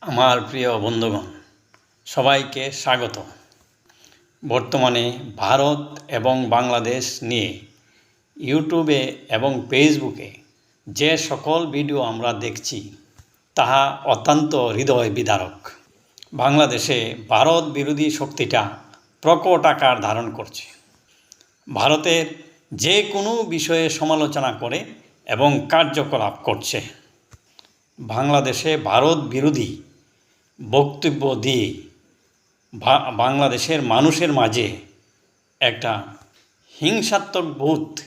আমার প্রিয় বন্ধুগণ, সবাইকে স্বাগত। বর্তমানে ভারত এবং বাংলাদেশ নিয়ে ইউটিউবে এবং ফেসবুকে যে সকল ভিডিও আমরা দেখছি তাহা অত্যন্ত হৃদয় বিদারক। বাংলাদেশে ভারত বিরোধী শক্তিটা প্রকট আকার ধারণ করছে। ভারতের যে কোনো বিষয়ে সমালোচনা করে এবং কার্যকলাপ করছে। বাংলাদেশে ভারত বিরোধী বক্তব্য দিয়ে বাংলাদেশের মানুষের মাঝে একটা হিংসাত্মক বোধ,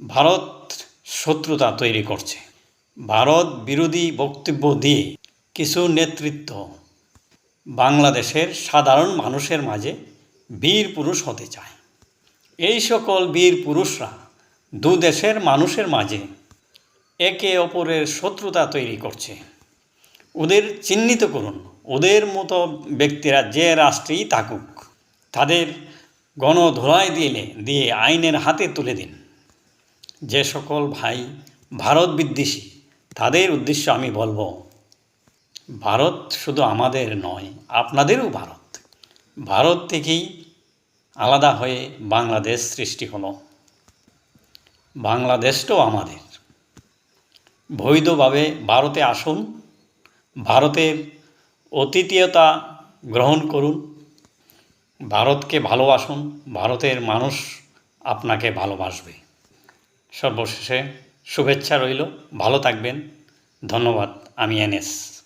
ভারত শত্রুতা তৈরি করছে। ভারত বিরোধী বক্তব্য দিয়ে কিছু নেতৃত্ব বাংলাদেশের সাধারণ মানুষের মাঝে বীর পুরুষ হতে চায়। এই সকল বীর পুরুষরা দু দেশের মানুষের মাঝে একে অপরের শত্রুতা তৈরি করছে। ওদের চিহ্নিত করুন। ওদের মতো ব্যক্তিরা যে রাষ্ট্রেই থাকুক, তাদের গণধোলাই দিয়ে আইনের হাতে তুলে দিন। যে সকল ভাই ভারত বিদ্বেষী, তাদের উদ্দেশ্যে আমি বলবো, ভারত শুধু আমাদের নয়, আপনাদেরও ভারত। ভারত থেকেই আলাদা হয়ে বাংলাদেশ সৃষ্টি হলো। বাংলাদেশটাও আমাদের। বৈধভাবে ভারতে আসুন, ভারতের অতিথিয়তা গ্রহণ করুন, ভারতকে ভালোবাসুন, ভারতের মানুষ আপনাকে ভালোবাসবে। সর্বশেষে শুভেচ্ছা রইল। ভালো থাকবেন। ধন্যবাদ। আমি এনএস।